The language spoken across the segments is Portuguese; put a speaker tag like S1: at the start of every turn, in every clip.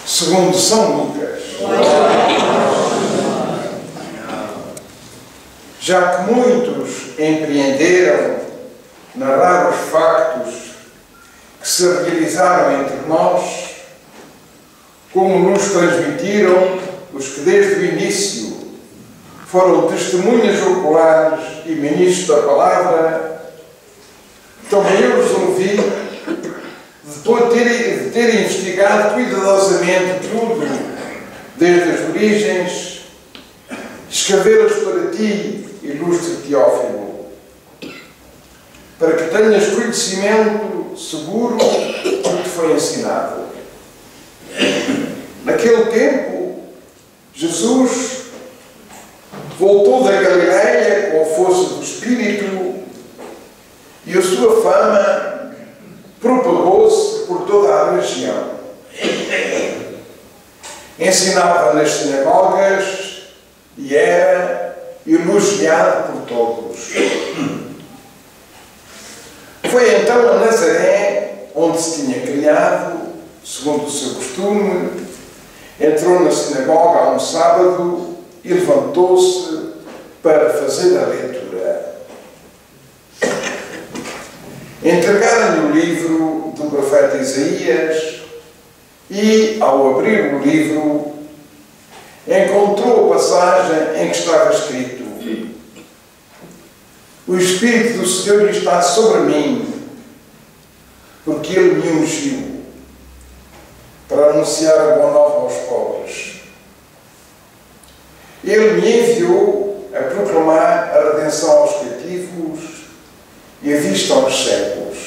S1: Segundo São Lucas. Já que muitos empreenderam narrar os factos que se realizaram entre nós, como nos transmitiram os que desde o início foram testemunhas oculares e ministros da palavra, também eu resolvi, de ter investigado cuidadosamente tudo, desde as origens, escrevê-las para ti, ilustre Teófilo, para que tenhas conhecimento seguro do que te foi ensinado. Naquele tempo, Jesus voltou da Galileia com a força do Espírito e a sua fama propagou-se por toda a região. Ensinava nas sinagogas e era elogiado por todos. Foi então a Nazaré, onde se tinha criado, segundo o seu costume, entrou na sinagoga a um sábado e levantou-se para fazer a leitura. Entregaram-lhe o livro do profeta Isaías e, ao abrir o livro, encontrou a passagem em que estava escrito: o Espírito do Senhor está sobre mim, porque Ele me ungiu para anunciar a boa nova aos pobres. Ele me enviou a proclamar a redenção aos cativos e a vista aos cegos,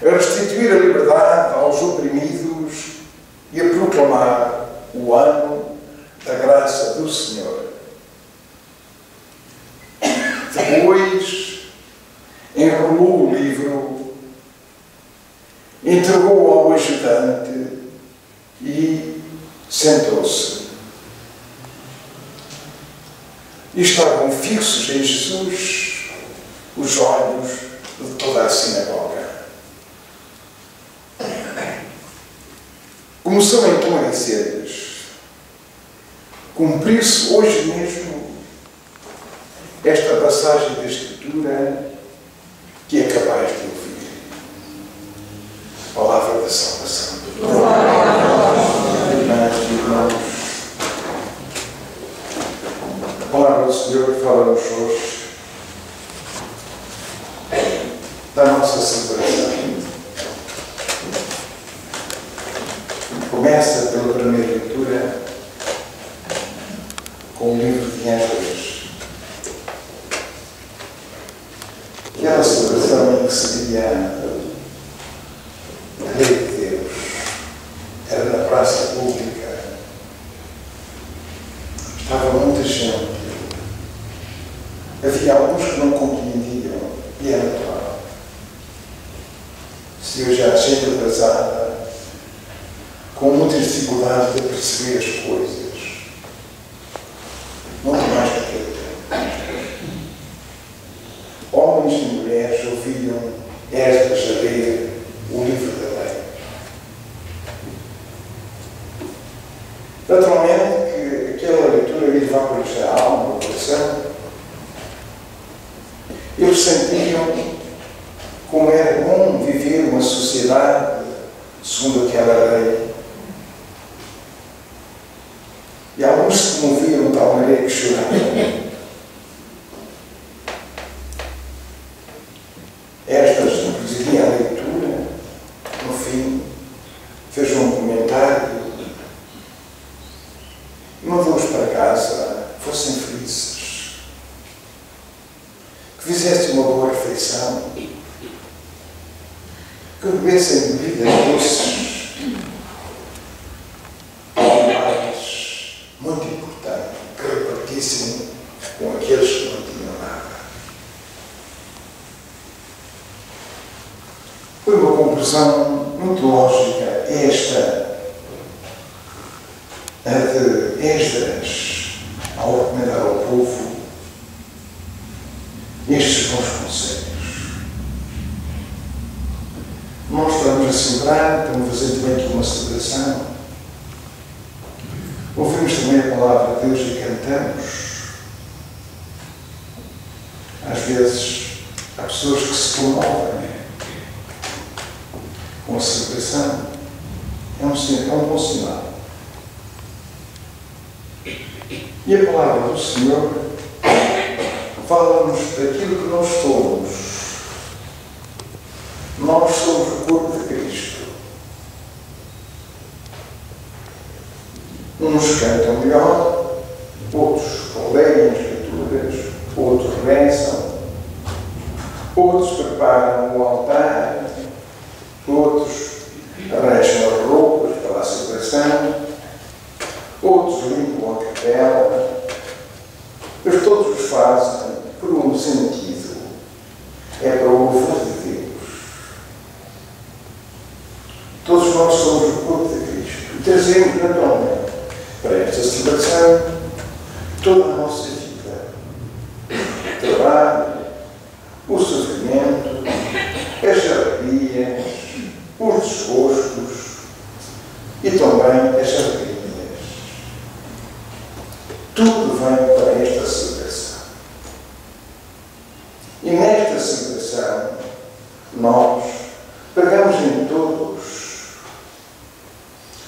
S1: a restituir a liberdade aos oprimidos e a proclamar o ano da graça do Senhor. Depois enrolou o livro, entregou-o ao ajudante e sentou-se. E estavam fixos em Jesus os olhos de toda a sinagoga. Começou então a dizer-lhes: cumprir-se hoje mesmo esta passagem da Escritura que acabais de ouvir. Palavra da salvação. Irmãs e irmãos, a palavra do Senhor fala-nos hoje da nossa separação. Começa pela primeira leitura com o livro de Êxodo. Aquela celebração em que se via a lei de Deus era na praça pública. Estava muita gente. Havia alguns que não compreendiam e era natural. Se eu já gente atrasada, com muitas dificuldades de perceber as coisas, muito mais do que eu. Homens e mulheres ouviam Esdras a ler o livro da lei. Naturalmente que aquela leitura lhe levava-lhes a alma, o coração. Eles sentiam como era bom viver uma sociedade segundo aquela lei. E alguns se comoviam de tal maneira que choravam. Estas, que presidia a leitura, no fim, fez um comentário e mandou-os para casa, fossem felizes, que fizessem uma boa refeição, que bebessem bebidas doces, muito importante, que repartissem com aqueles que não tinham nada. Foi uma conclusão muito lógica esta, a de Esdras, ao recomendar ao povo estes bons conselhos. Nós estamos a celebrar, estamos a fazer também aqui uma celebração. Ouvimos também a palavra de Deus e cantamos. Às vezes, há pessoas que se comovem com a celebração. É um bom sinal. E a palavra do Senhor fala-nos daquilo que nós somos. Nós somos o corpo de Cristo. Uns cantam melhor, outros leem as Escrituras, outros rezam, outros preparam o altar, outros arranjam as roupas para a celebração, outros limpam a capela, mas todos os fazem por um sentido. É para o louvor de Deus. Todos nós somos o corpo de Cristo e trazemos naturalmente para esta celebração toda a nossa vida, o trabalho, o sofrimento, as alegrias, os desgostos e também as alegrias. Tudo vem para esta celebração. E nesta celebração, nós pegamos em todos.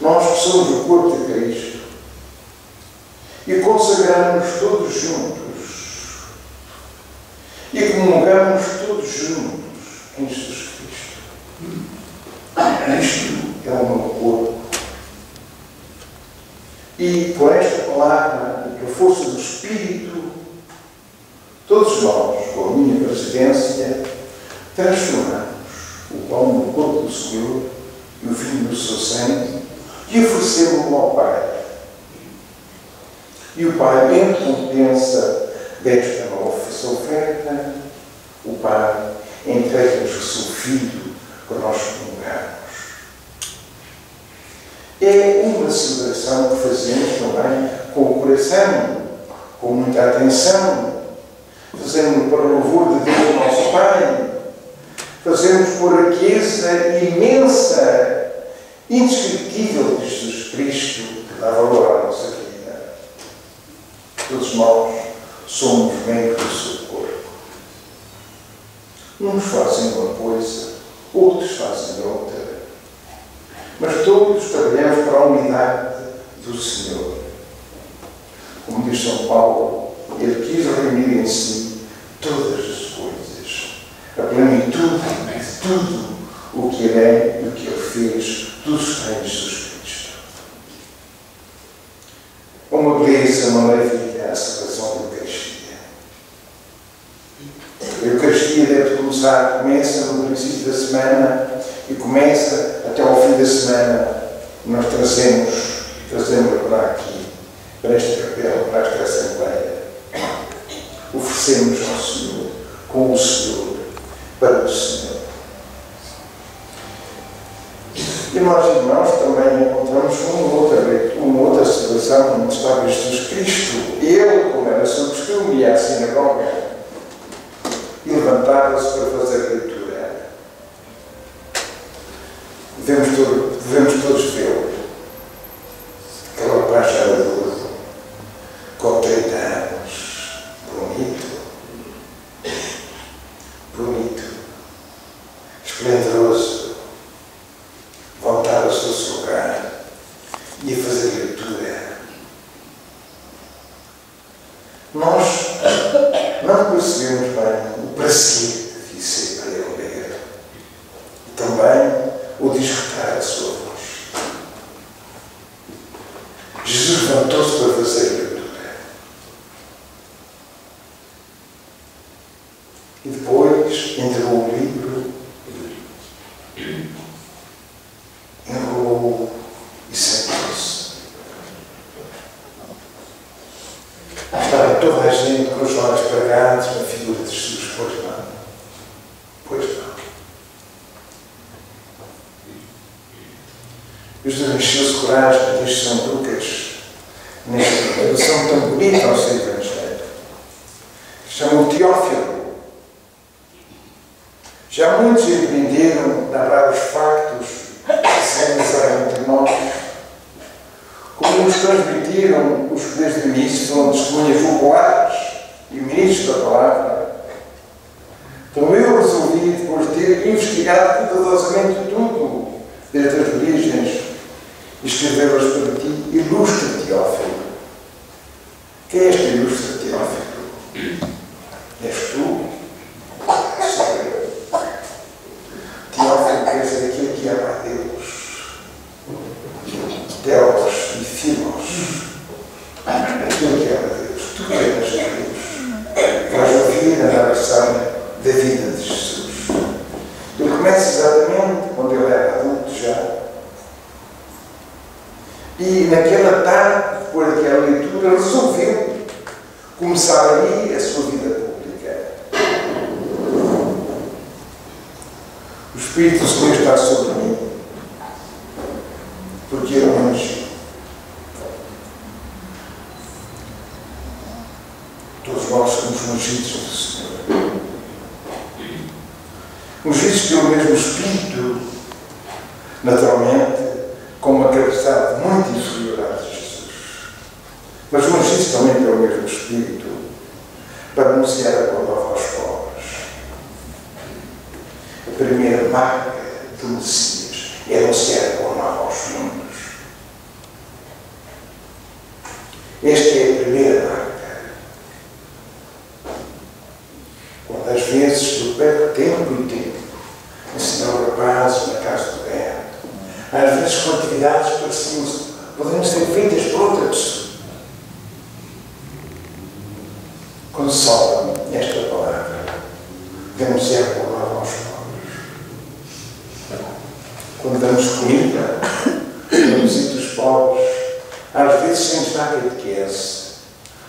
S1: Nós que somos o corpo de Cristo e consagramos todos juntos e comungamos todos juntos em Jesus Cristo. Isto é o meu corpo. E por esta palavra e pela força do Espírito, todos nós, com a minha presidência, transformamos o pão no corpo do Senhor e o vinho do seu sangue e oferecemos-lo ao Pai. E o Pai, em recompensa desta nossa oferta, o Pai entrega-nos o seu Filho para nós comungarmos. É uma celebração que fazemos também com o coração, com muita atenção. Fazemos para o louvor de Deus, nosso Pai. Fazemos por a riqueza imensa, indescritível de Jesus Cristo, que dá valor à nossa vida. Todos nós somos membros do seu corpo. Uns fazem uma coisa, outros fazem outra. Mas todos trabalhamos para a unidade do Senhor. Como diz São Paulo, ele quis reunir em si todas as coisas, a plenitude de tudo o que ele é e o que ele fez, tudo está em Jesus Cristo. Uma beleza, uma maravilha a celebração da Eucaristia. A Eucaristia deve começa no princípio da semana e começa até ao fim da semana. Nós trazemos para aqui, para esta capela, para esta Assembleia. Oferecemos ao Senhor, com o Senhor, para o Senhor. E nós, irmãos, também encontramos uma outra celebração onde estava Jesus Cristo. Ele, como era seu costume, ia à sinagoga e levantava-se para fazer a leitura. Devemos todos vê-lo. Aquele rapaz já adulto, com 30 anos, bonito, esplendoroso, voltava-se ao seu lugar, ia fazer leitura. Nós não percebemos bem o prazer que devia ser para ele ler. E também o desfrutar a sua voz. Jesus levantou-se para fazer leitura. E depois entregou o livro, enrolou e sentou-se. Estava toda a gente com os olhos pregados na figura de Jesus. Pois não. Pois não. Jesus encheu-se de coragem, diz São Lucas, nesta tradução tão bonita ao seu Evangelho. Chama-o Teófilo. Já muitos empreenderam narrar os factos irmãos, como nos transmitiram os poderes de missa, são testemunhas populares e ministros da palavra. Então eu resolvi, depois de ter investigado cuidadosamente tudo, desde as origens, escrevê-las para ti, ilustre Teófilo. Quem é este ilustre Teófilo? És tu? Sou eu. Teófilo quer dizer aquilo que ama a Deus. Teos e Filos. Aquilo que ama a Deus. Tu amas a Deus. Vais ouvir a narração da vida de Jesus. Ele começa exatamente quando ele era adulto já. E naquela tarde, depois daquela leitura, resolveu começar ali a sua vida pública. O Espírito do Senhor está sobre mim, porque ele me ungiu. Todos nós somos ungidos do Senhor. Ungidos pelo mesmo Espírito, naturalmente, com uma capacidade muito inferior à de Jesus. Mas ungidos também pelo mesmo Espírito, para anunciar a boa nova aos pobres. A primeira marca do Messias é anunciar a boa nova aos mundos. Esta é a primeira marca. Quando às vezes eu perco tempo e tempo ensinando rapazes na casa do Beto, às vezes com atividades que podem ser feitas por outra pessoa. Quando sobra esta palavra, vamos ir por lá aos pobres. Quando damos comida, na visita dos pobres, às vezes sem estar catequese,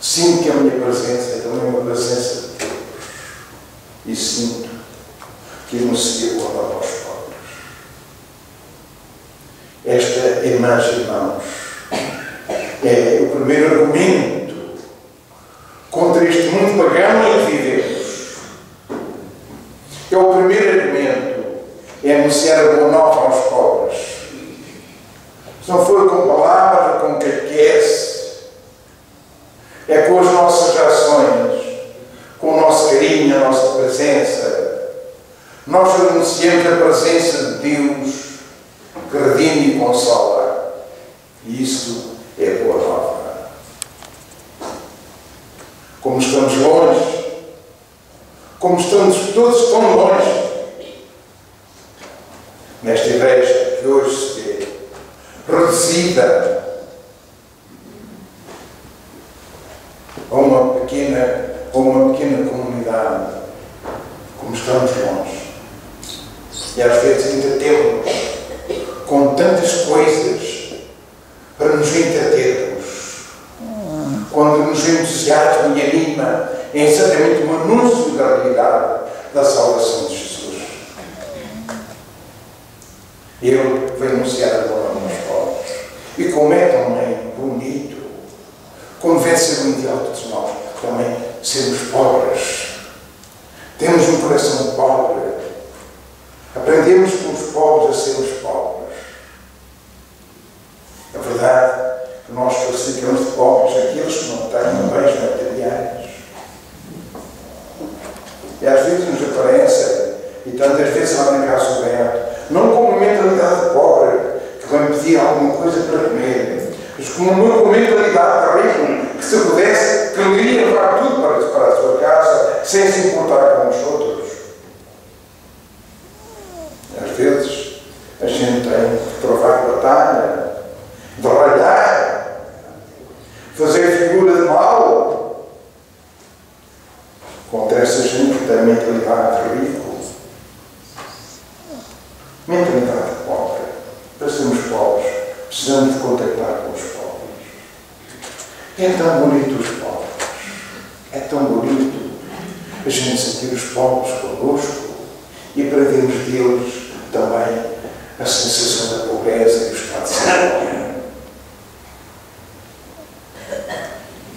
S1: sinto que a minha presença é também uma presença de Deus. E sinto que anuncia o amor aos pobres. Esta imagem, irmãos, é o primeiro argumento contra este mundo pagão em que vivemos. É o primeiro argumento, é anunciar a boa nova aos pobres. Se não for com palavras, com catequese, é com as nossas ações, com o nosso carinho, a nossa presença. Nós anunciamos a presença de Deus que redime e consola. E isso é boa nova. Como estamos longe, como estamos todos tão longe, nesta igreja que hoje se vê reduzida a uma pequena comunidade, como estamos longe. E às vezes ainda temos com tantas coisas para nos entretermos. Quando nos entusiasma e anima, é exatamente um anúncio da realidade da salvação de Jesus. Ele veio anunciar a boa nova aos pobres. E como é também bonito, como deve ser o ideal de todos nós, também sermos pobres. Temos um coração pobre. Aprendemos com os pobres a sermos pobres. É verdade que nós classificamos de pobres aqueles que não têm bens materiais. E às vezes nos aparece, e tantas vezes lá na casa do Beto, não com uma mentalidade pobre, que vai pedir alguma coisa para comer, mas com uma mentalidade de rico, que se pudesse, que queria levar tudo para a sua casa, sem se importar com os outros. Às vezes a gente tem que travar batalha, de ralhar, fazer figura de mal contra essa gente que tem mentalidade rico, mentalidade pobre. Para sermos pobres, precisamos de contactar com os pobres. É tão bonito os pobres, é tão bonito a gente sentir os pobres connosco e para vermos deles também a sensação da pobreza e do estado de vergonha.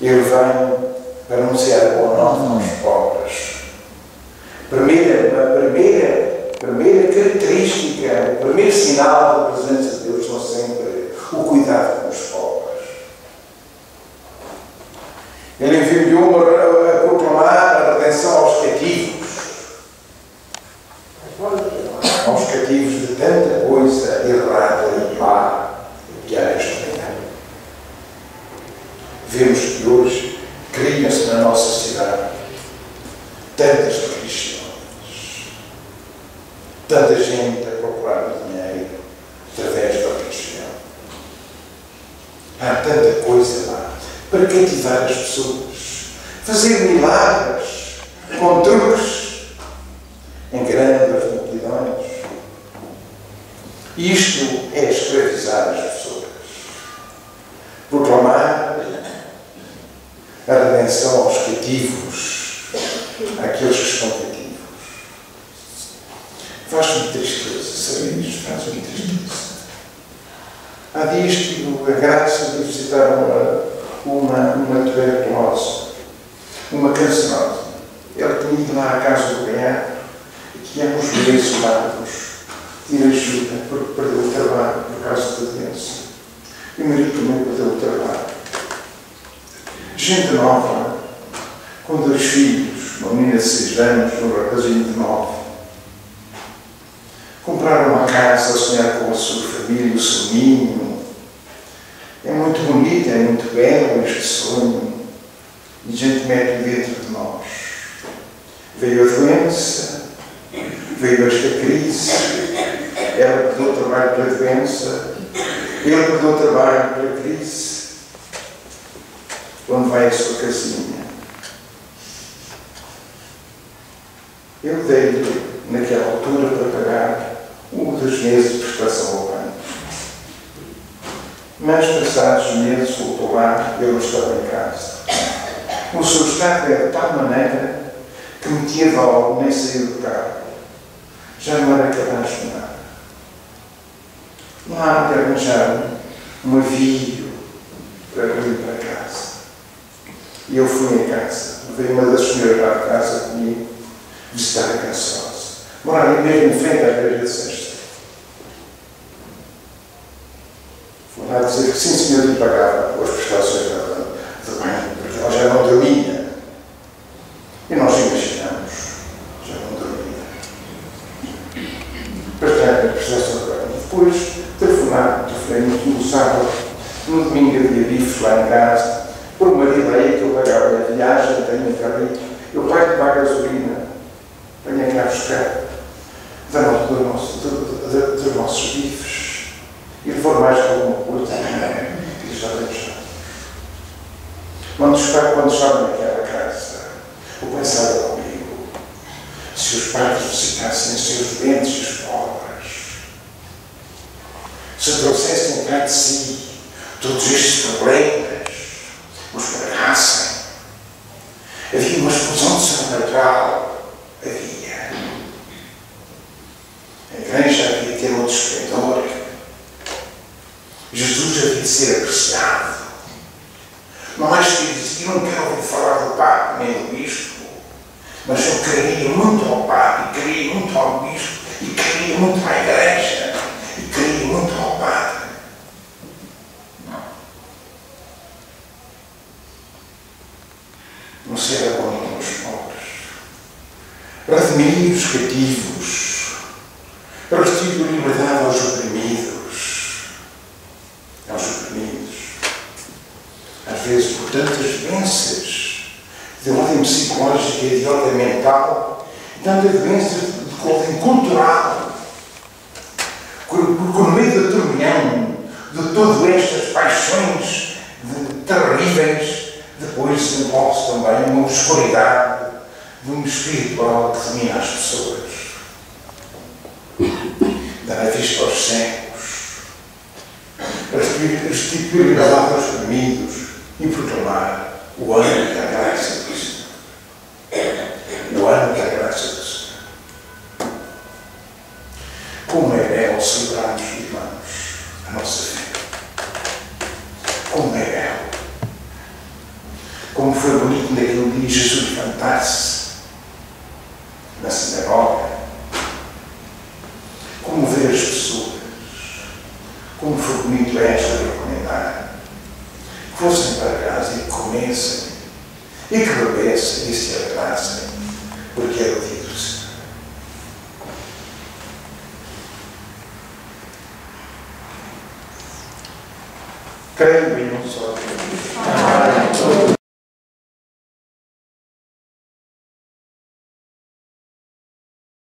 S1: Ele vem para anunciar a boa nova aos pobres. A primeira característica, o primeiro sinal da presença de Deus são sempre o cuidado com os pobres. Ele enviou-me a proclamar a redenção aos cativos de tanta coisa errada e má que há neste mundo. Vemos que hoje cria-se na nossa cidade tantas religiões, tanta gente a procurar dinheiro através da religião. Há tanta coisa lá para cativar as pessoas, fazer milagres com truques, enganando as multidões. Isto é escravizar as pessoas. Proclamar a redenção aos cativos, àqueles que estão cativos. Faz-me tristeza, saber isto faz-me tristeza. Há dias tive a graça de visitar uma tuberculose, uma cancerosa. Ela tinha ido lá à casa do cunhado, que tinha uns joelhos largos, tinha ajuda porque perdeu o trabalho por causa da doença. E o marido também perdeu o trabalho. Gente nova, com 2 filhos, uma menina de 6 anos, um rapazinho de 9. Compraram uma casa a sonhar com a sua família, o seu ninho. É muito bonito, é muito belo este sonho. E a gente mete dentro de nós. Veio a doença, veio esta crise, ela perdeu o trabalho pela doença, ele perdeu o trabalho pela crise. Onde vai a sua casinha? Eu dei-lhe, naquela altura, para pagar 1 dos meses de prestação ao banco. Mas, passados meses, voltou lá, eu não estava em casa. O seu estado era de tal maneira que metia dó, nem saía do carro. Já não era capaz de nada. Lá me arranjaram um avião para ir para casa. E eu fui em casa. Veio uma das senhoras lá de casa comigo visitar a cancerosa. Morava mesmo em frente à igreja de Sexta. Foi lá dizer que sim, senhor, lhe pagava as prestações do banco, porque ela já não dormia. E nós imaginamos, já não dormia. Portanto, a prestação do banco. Depois, telefonei no sábado, no domingo havia bifes lá em casa. Por uma delay que eu pagava a viagem, tenho um carrito, eu pago a gasolina, venho cá buscar dos nossos bifes. E for mais que alguma coisa, e já deixar. Quando estava naquela casa, eu pensava comigo, se os padres visitassem os seus doentes e os pobres, se trouxessem cá de si todos estes problemas, os pagassem. Havia uma explosão de sobrenatural. Havia. A igreja havia de ter outro esplendor. Jesus havia de ser apreciado. Não acho que dizia, não quero ouvir falar do Papa nem do Bispo, mas eu queria muito ao Papa, e queria muito ao Bispo, e queria muito à igreja, e queria muito ao Padre. Não ser abono aos pobres, redimir os cativos, restituir liberdade aos oprimidos. Às vezes, por tantas doenças de ordem psicológica e de ordem mental, tantas doenças de ordem cultural, porque no meio do turbilhão de todas estas paixões terríveis, depois desenvolve-se também uma obscuridade de um espiritual que domina as pessoas. Dar a vista aos cegos, restituir a palavra aos oprimidos e proclamar o ano da graça do Senhor. O ano da graça do Senhor. Como é belo celebrarmos, irmãos, a nossa fé. Como é belo. Como foi bonito naquele dia Jesus levantar-se na sinagoga. Como ver as pessoas. Como foi bonito esta fossem para casa e comessem, e que bebessem e se alegrassem, porque era o dia do Senhor. Creio em um só Deus.